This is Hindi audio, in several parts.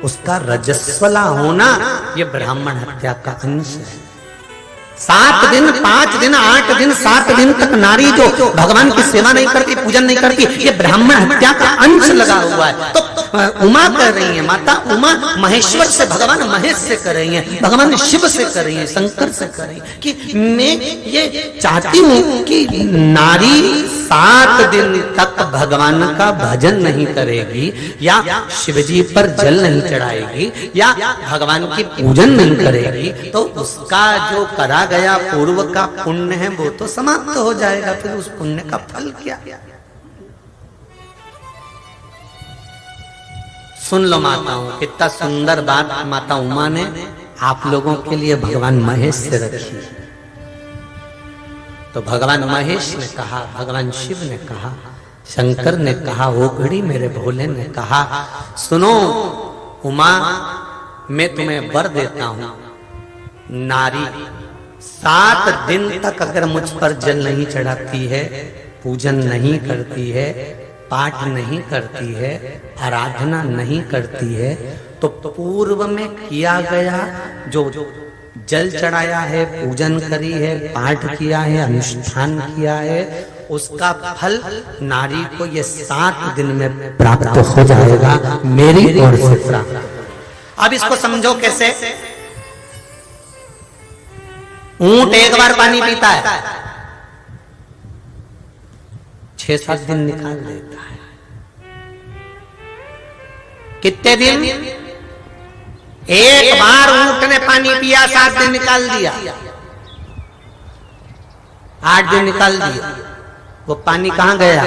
उसका रजस्वला होना ये ब्राह्मण हत्या का अंश है। 7 दिन 5 दिन 8 दिन 7 दिन तक नारी जो भगवान की सेवा नहीं करती, पूजन नहीं करती, ये ब्राह्मण हत्या का अंश लगा हुआ है। तो उमा कह रही है, माता उमा महेश्वर से, भगवान महेश से कर रही है, भगवान शिव से कर रही है, शंकर से कर रही है कि मैं ये चाहती हूं कि नारी 7 दिन तक भगवान का भजन नहीं करेगी, या शिवजी पर जल नहीं चढ़ाएगी, या भगवान की पूजन नहीं करेगी, तो उसका जो करा गया पूर्व का पुण्य है वो तो समाप्त हो जाएगा। फिर उस पुण्य का फल क्या? सुन लो माताओं, कितना सुंदर बात माता उमा ने आप लोगों के लिए भगवान महेश से रखी। तो भगवान महेश ने कहा, भगवान शिव ने कहा, शंकर ने कहा, ओघड़ी मेरे भोले ने कहा, सुनो उमा, मैं तुम्हें वर देता हूं, नारी 7 दिन तक अगर मुझ पर जल नहीं चढ़ाती है, पूजन नहीं करती है, पाठ नहीं करती है, आराधना नहीं करती है, तो पूर्व में किया गया जो जल चढ़ाया है, पूजन करी है, पाठ किया है, अनुष्ठान किया है, उसका फल नारी को ये 7 दिन में प्राप्त हो जाएगा, मेरी ओर से प्राप्त। अब इसको समझो कैसे? ऊंट एक बार पानी पीता है, 6-7 दिन निकाल देता है। कितने दिन? एक बार ऊंट ने पानी पिया, 7 दिन निकाल दिया, 8 दिन निकाल दिया। वो पानी कहां गया?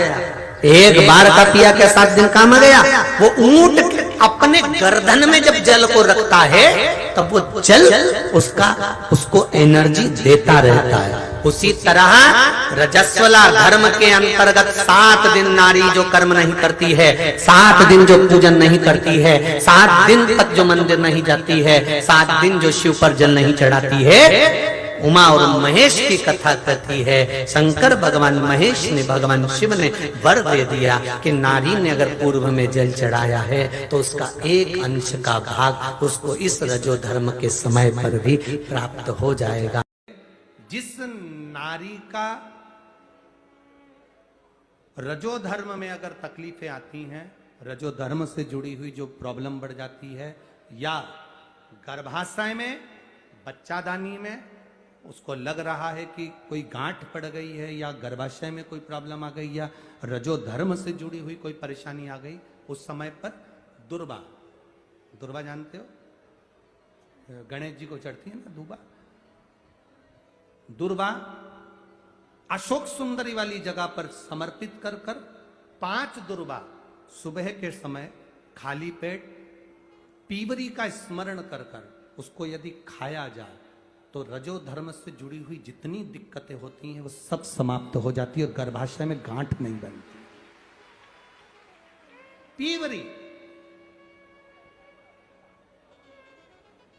एक बार का पिया के 7 दिन कहां गया? वो ऊंट अपने गर्दन में जब जल को रखता है तब वो जल उसको एनर्जी देता रहता है। उसी तरह रजस्वला धर्म के अंतर्गत 7 दिन नारी जो कर्म नहीं करती है, 7 दिन जो पूजन नहीं करती है, 7 दिन तक जो मंदिर नहीं जाती है, 7 दिन जो शिव पर जल नहीं चढ़ाती है, उमा और महेश की कथा कहती है, शंकर भगवान महेश ने, भगवान शिव ने वर दे दिया कि नारी ने अगर पूर्व में जल चढ़ाया है तो उसका एक अंश का भाग उसको इस रजो धर्म के समय पर भी प्राप्त हो जाएगा। जिस नारी का रजो धर्म में अगर तकलीफें आती हैं, रजो धर्म से जुड़ी हुई जो प्रॉब्लम बढ़ जाती है, या गर्भाशय में, बच्चादानी में उसको लग रहा है कि कोई गांठ पड़ गई है, या गर्भाशय में कोई प्रॉब्लम आ गई, या रजो धर्म से जुड़ी हुई कोई परेशानी आ गई, उस समय पर दुर्वा, दुर्वा जानते हो, गणेश जी को चढ़ती है ना दुर्वा, दुर्वा अशोक सुंदरी वाली जगह पर समर्पित कर 5 दुर्वा सुबह के समय खाली पेट पीवरी का स्मरण कर उसको यदि खाया जाए तो रजो धर्म से जुड़ी हुई जितनी दिक्कतें होती हैं वो सब समाप्त हो जाती है और गर्भाशय में गांठ नहीं बनती। पीवरी,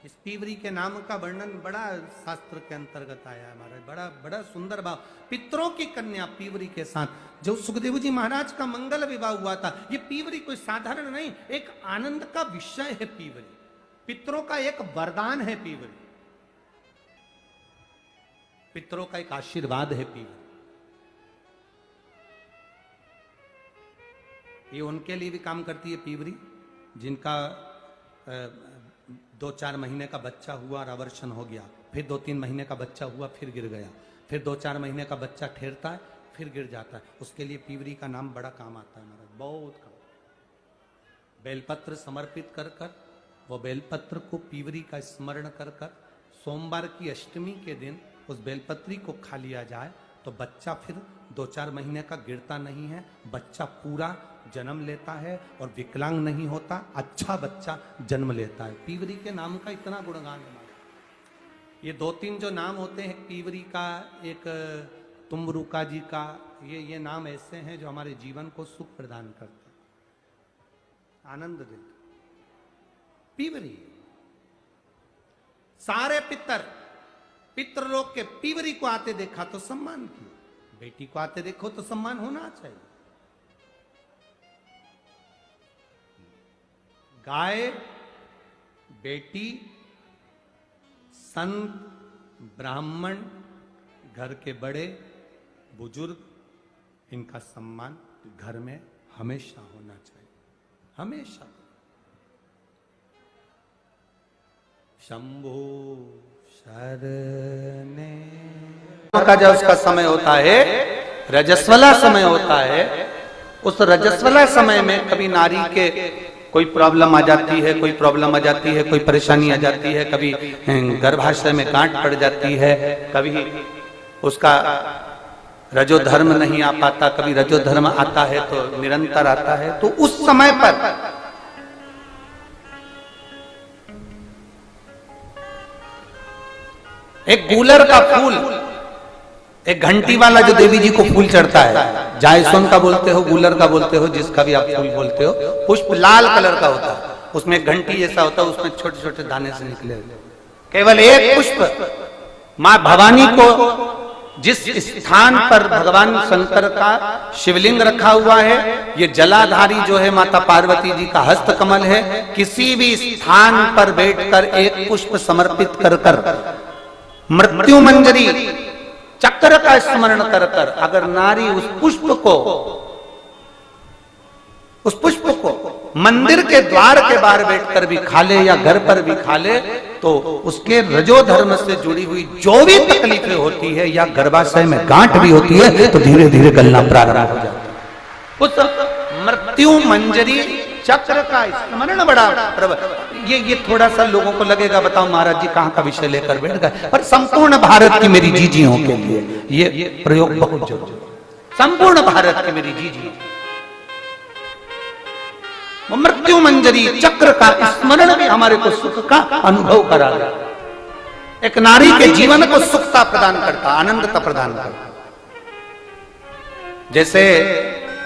इस पीवरी के नाम का वर्णन बड़ा शास्त्र के अंतर्गत आया है महाराज, बड़ा बड़ा सुंदर भाव। पितरों की कन्या पीवरी के साथ जो सुखदेव जी महाराज का मंगल विवाह हुआ था, ये पीवरी कोई साधारण नहीं, एक आनंद का विषय है पीवरी, पितरों का एक वरदान है पीवरी, पितरों का एक आशीर्वाद है पीवरी। ये उनके लिए भी काम करती है पीवरी जिनका 2-4 महीने का बच्चा हुआ और अवर्षण हो गया, फिर 2-3 महीने का बच्चा हुआ फिर गिर गया, फिर 2-4 महीने का बच्चा ठहरता है फिर गिर जाता है, उसके लिए पीवरी का नाम बड़ा काम आता है महाराज, बहुत काम। बेलपत्र समर्पित कर वो बेलपत्र को पीवरी का स्मरण कर सोमवार की अष्टमी के दिन उस बेलपत्री को खा लिया जाए तो बच्चा फिर 2-4 महीने का गिरता नहीं है, बच्चा पूरा जन्म लेता है और विकलांग नहीं होता, अच्छा बच्चा जन्म लेता है। पीवरी के नाम का इतना गुणगान है। ये 2-3 जो नाम होते हैं पीवरी का, एक तुमरुका जी का, ये नाम ऐसे हैं जो हमारे जीवन को सुख प्रदान करते हैं, आनंद देते। पीवरी, सारे पितृलोक के पीवरी को आते देखा तो सम्मान किया, बेटी को आते देखो तो सम्मान होना चाहिए। गाय बेटी, संत, ब्राह्मण, घर के बड़े बुजुर्ग, इनका सम्मान घर में हमेशा होना चाहिए, हमेशा। शंभो शरणे का जब उसका समय होता है, रजस्वला समय होता है, उस रजस्वला समय में कभी नारी के कोई प्रॉब्लम आ जाती है, कोई प्रॉब्लम आ जाती है, कोई परेशानी आ जाती है, कभी गर्भाशय में गांठ पड़ जाती है, कभी उसका रजो धर्म नहीं आ पाता, कभी रजो धर्म आता है तो निरंतर आता है। तो उस समय पर एक गूलर का फूल, एक घंटी वाला जो देवी जी को फूल चढ़ता है, जायसोन का बोलते हो, गूलर का बोलते हो, जिसका भी आप फूल बोलते हो, पुष्प लाल कलर का होता है, उसमें एक घंटी जैसा होता है, उसमें छोटे छोटे दाने से निकले, केवल एक पुष्प मां भवानी को जिस स्थान पर भगवान शंकर का शिवलिंग रखा हुआ है, ये जलाधारी जो है माता पार्वती जी का हस्त कमल है, किसी भी स्थान पर बैठकर एक पुष्प समर्पित कर कर मृत्यु मंजरी चक्र का स्मरण कर कर अगर नारी उस पुष्प को मंदिर के द्वार के बाहर बैठकर भी खा ले या घर पर भी खा ले, तो उसके रजो धर्म से जुड़ी हुई जो भी तकलीफें होती है या गर्भाशय में गांठ भी होती है तो धीरे धीरे गलना प्रारंभ हो जाता है। उस मृत्यु मंजरी चक्र का स्मरण बड़ा ये थोड़ा सा लोगों को लगेगा, बताओ महाराज जी कहां का विषय लेकर बैठ गए, पर संपूर्ण भारत की मेरी जीजियों के लिए ये प्रयोग बहुत जरूरी, संपूर्ण भारत की मेरी जीजी मृत्यु मंजरी चक्र का स्मरण भी हमारे को सुख का अनुभव करा गया, एक नारी के जीवन को सुखता प्रदान करता, आनंदता प्रदान करता। जैसे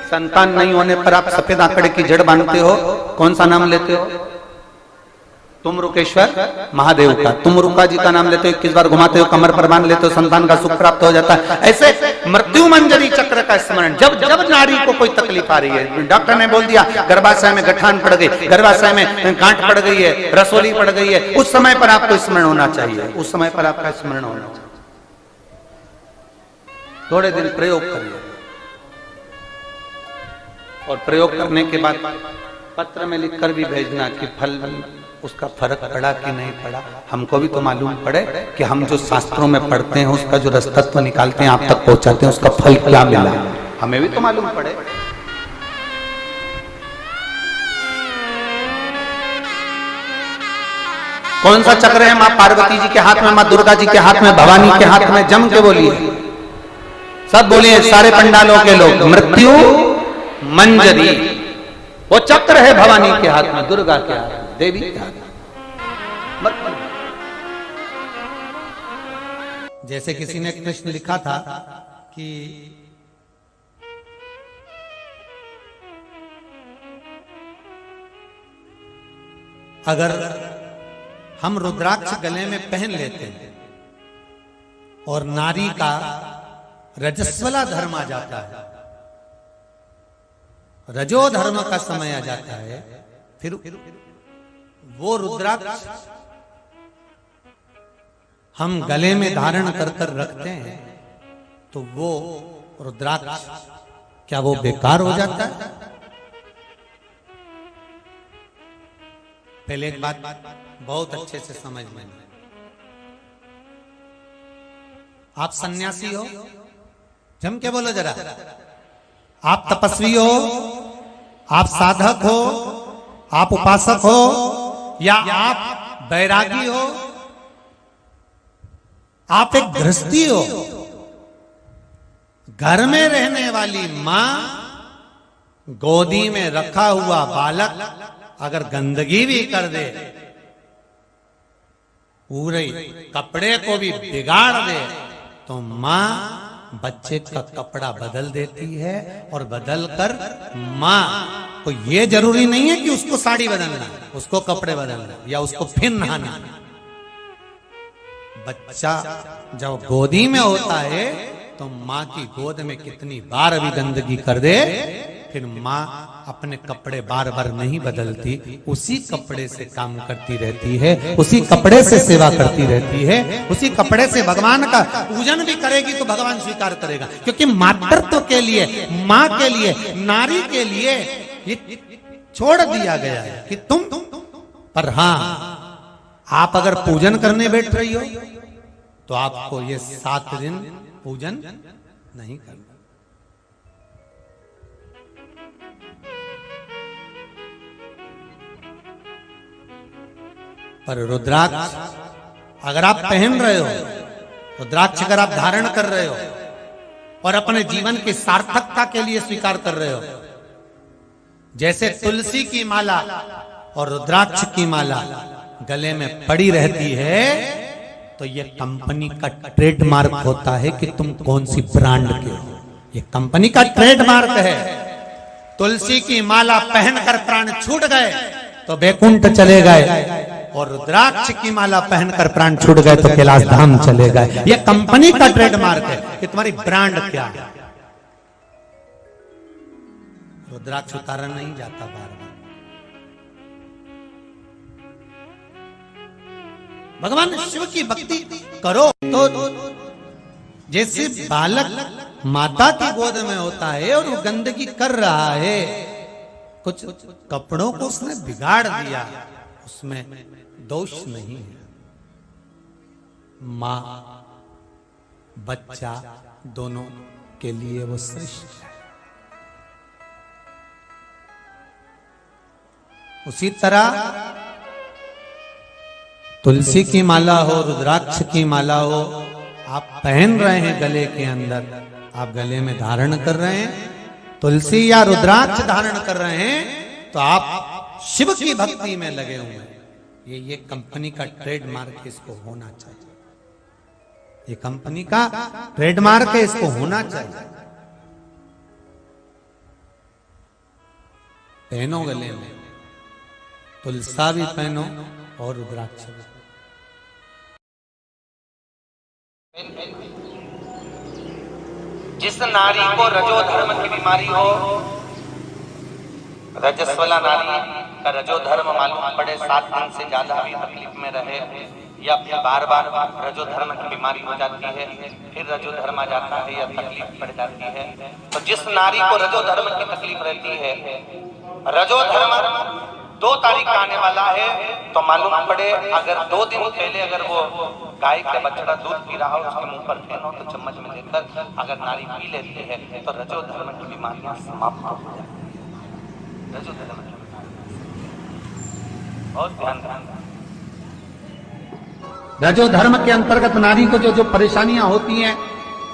संतान नहीं होने पर आप सफेद आंकड़े की जड़ बांधते हो, कौन सा नाम लेते हो? तुम रुकेश्वर महादेव का। तुम रुका जी का नाम लेते हो, 21 बार घुमाते हो, कमर पर बांध लेते हो, संतान का सुख प्राप्त हो जाता है। ऐसे मृत्यु मंजरी चक्र का स्मरण, जब जब नारी को कोई तकलीफ आ रही है, डॉक्टर ने बोल दिया गर्भाशय में गठान पड़ गई, गर्भाशय में गांठ पड़ गई है, रसोली पड़ गई है, उस समय पर आपको स्मरण होना चाहिए, उस समय पर आपका स्मरण होना चाहिए। थोड़े दिन प्रयोग करिए और प्रयोग करने के बाद पत्र में लिखकर भी भेजना कि फल उसका फर्क पड़ा कि नहीं पड़ा। हमको भी तो मालूम पड़े कि हम जो शास्त्रों में पढ़ते हैं उसका जो रसतत्व निकालते हैं, आप तक पहुंचाते हैं, उसका फल क्या मिला, हमें भी तो मालूम पड़े। कौन सा चक्र है मां पार्वती जी के हाथ में, मां दुर्गा जी के हाथ में, भवानी के हाथ में? जम के बोलिए, सब बोलिए, सारे पंडालों के लोग। मृत्यु मंजरी, वो चक्र है भवानी के हाथ में, दुर्गा के हाथ में, देवी के हाथ में। जैसे किसी ने प्रश्न लिखा था कि अगर हम रुद्राक्ष गले में पहन लेते हैं और नारी का रजस्वला धर्म आ जाता है, रजो धर्म का समय आ जाता है, फिर वो रुद्राक्ष हम गले में धारण कर कर रखते हैं तो वो रुद्राक्ष क्या वो बेकार हो जाता है? पहले एक बात बहुत अच्छे से समझ लें, आप सन्यासी हो, जम के बोलो जरा, आप तपस्वी हो, आप साधक हो, आप उपासक हो, या आप बैरागी हो, आप एक गृहस्थी हो, घर में रहने वाली मां गोदी में रखा हुआ बालक अगर गंदगी भी कर दे, पूरे कपड़े को भी बिगाड़ दे, तो मां बच्चे का कपड़ा बदल देती है और बदल कर मां को ये जरूरी नहीं है कि उसको साड़ी बदलना, उसको कपड़े बदलना या उसको फिर नहाना। बच्चा जब गोदी में होता है तो मां की गोद में कितनी बार भी गंदगी कर दे, फिर मां अपने कपड़े बार बार नहीं बदलती, उसी कपड़े से काम करती रहती है, उसी कपड़े से सेवा करती रहती है, उसी कपड़े से भगवान का पूजन भी करेगी तो भगवान स्वीकार करेगा। क्योंकि मातृत्व के लिए, माँ के लिए, नारी के लिए ये छोड़ दिया गया है कि तुम, पर हाँ आप अगर पूजन करने बैठ रही हो तो आपको ये 7 दिन पूजन नहीं करना। पर रुद्राक्ष अगर आप पहन रहे हो, रुद्राक्ष अगर आप धारण कर रहे हो और अपने जीवन की सार्थकता के लिए स्वीकार कर रहे हो, जैसे तुलसी की माला और रुद्राक्ष की माला गले में पड़ी रहती है, तो ये कंपनी का ट्रेडमार्क होता है कि तुम कौन सी ब्रांड के हो। ये कंपनी का ट्रेडमार्क है। तुलसी की माला पहनकर प्राण छूट गए तो बैकुंठ चले गए, और रुद्राक्ष की माला पहनकर प्राण छूट गए तो कैलाश धाम चले गए। ये कंपनी का ट्रेडमार्क है कि तुम्हारी ब्रांड क्या है। रुद्राक्ष उतारा नहीं जाता बार बार। भगवान शिव की भक्ति करो तो जैसे बालक माता की गोद में होता है और वो गंदगी कर रहा है, कुछ कपड़ों को उसने बिगाड़ दिया, उसमें दोष नहीं है। माँ बच्चा दोनों के लिए वो श्रेष्ठ है। उसी तरह तुलसी की माला हो, रुद्राक्ष की माला हो, आप पहन रहे हैं गले के अंदर, आप गले में धारण कर रहे हैं, तुलसी या रुद्राक्ष धारण कर रहे हैं, तो आप शिव की भक्ति में लगे हुए हैं। ये कंपनी का ट्रेडमार्क, इसको होना चाहिए। ये कंपनी का ट्रेडमार्क है, इसको होना चाहिए। पहनो गले में, तुलसा भी पहनो और रुद्राक्ष भी। जिस नारी को रजोधर्म की बीमारी हो, रजस्वला नारी का रजोधर्म मालूम पड़े, 7 दिन से ज्यादा भी तकलीफ में रहे, या फिर बार बार रजोधर्म की बीमारी हो जाती है, फिर रजोधर्म आ जाता है या तकलीफ पड़ जाती है, तो जिस नारी को रजोधर्म की तकलीफ रहती है, रजोधर्म 2 तारीख का आने वाला है, तो मालूम पड़े अगर 2 दिन पहले अगर वो गाय का बछड़ा दूध पी रहा हो, उसके मुंह पर फेनो तो चम्मच में लेकर अगर नारी पी लेती है तो रजोधर्म की बीमारियां समाप्त हो जाती है। रजोधर्म की और ध्यान रखना, रजोधर्म के अंतर्गत नारी को जो जो परेशानियां होती हैं,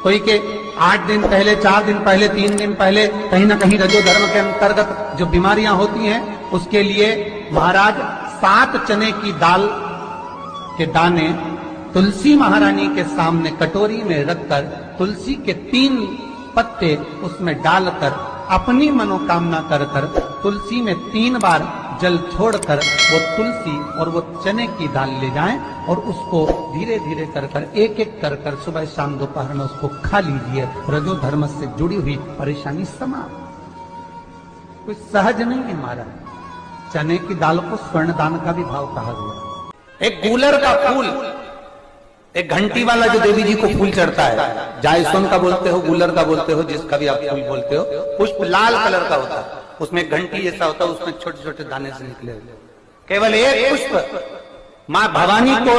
कोई के 8 दिन पहले, 4 दिन पहले, 3 दिन पहले, कहीं ना कहीं रजोधर्म के अंतर्गत जो बीमारियां होती हैं, उसके लिए महाराज 7 चने की दाल के दाने तुलसी महारानी के सामने कटोरी में रखकर, तुलसी के 3 पत्ते उसमें डालकर अपनी मनोकामना कर कर तुलसी में 3 बार जल छोड़कर वो तुलसी और वो चने की दाल ले जाएं और उसको धीरे धीरे कर कर, एक एक कर कर, सुबह शाम दोपहर में उसको खा लीजिए। रजोधर्म से जुड़ी हुई परेशानी समाप्त। कोई सहज नहीं है महाराज। चने की दाल को स्वर्ण दान का भी भाव कहा गया। एक गूलर का फूल, एक घंटी वाला जो देवी जी को फूल चढ़ता है, जायसवन का बोलते हो, गूलर का बोलते हो, जिसका भी आप फूल बोलते हो, पुष्प लाल कलर का होता है, उसमें एक घंटी जैसा होता है, उसमें छोटे छोटे दाने से निकले हुए। केवल एक पुष्प मां भवानी को,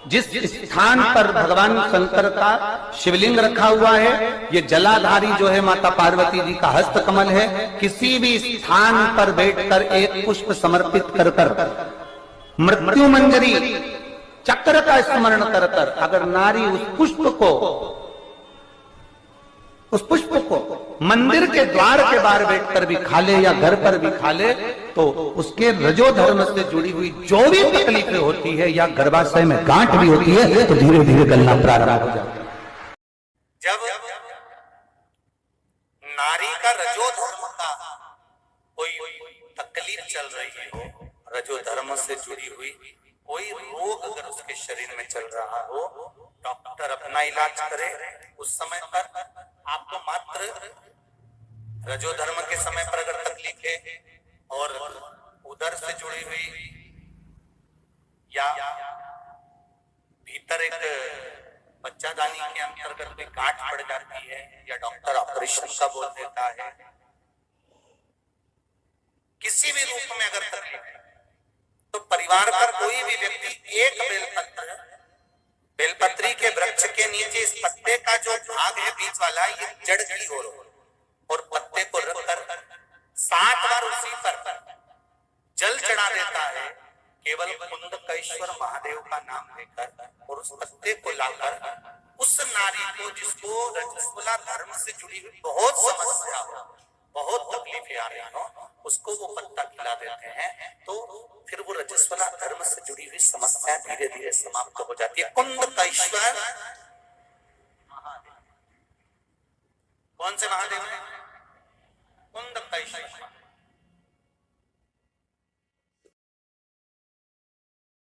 जिस स्थान पर भगवान शंकर का शिवलिंग रखा हुआ है, ये जलाधारी जो है माता पार्वती जी का हस्त कमल है, किसी भी स्थान पर बैठकर एक पुष्प समर्पित कर कर मृत्यु मंजरी चक्र का स्मरण कर कर अगर नारी उस पुष्प को मंदिर के द्वार के बाहर बैठकर भी खा ले या घर पर भी खा ले, तो उसके रजोधर्म से जुड़ी हुई जो भी तकलीफें होती है या गर्भाशय में गांठ भी होती है, तो धीरे धीरे गलना प्रारंभ हो जाता है। जब नारी का रजोधर्म का कोई तकलीफ चल रही हो, रजोधर्म से जुड़ी हुई कोई रोग अगर उसके शरीर में चल रहा हो, डॉक्टर अपना इलाज करे। उस समय पर आपको मात्र रजोधर्म के समय पर अगर तकलीफ है देखे और उधर से जुड़ी हुई या भीतर एक बच्चादानी के अंतर्गत कोई गांठ पड़ जाती है या डॉक्टर ऑपरेशन का बोल देता है, किसी भी रूप में अगर तकलीफ है तो परिवार का कोई भी व्यक्ति एक बेलपत्री के वृक्ष के नीचे इस पत्ते का जो भाग है बीच वाला, ये जड़ की ओर और पत्ते को रखकर 7 बार उसी पर जल चढ़ा देता है, केवल कुंडकेश्वर महादेव का नाम लेकर, और उस पत्ते को लाकर उस नारी को जिसको रजस्वला धर्म से जुड़ी हुई बहुत समस्या हो, बहुत तकलीफें आ रही हो, उसको वो पत्ता खिला देते हैं, तो फिर वो रजस्वला धर्म से जुड़ी हुई समस्या धीरे धीरे समाप्त हो जाती है। कुंडकेश्वर महादेव, कौन से महादेव है? कुंडकेश्वर।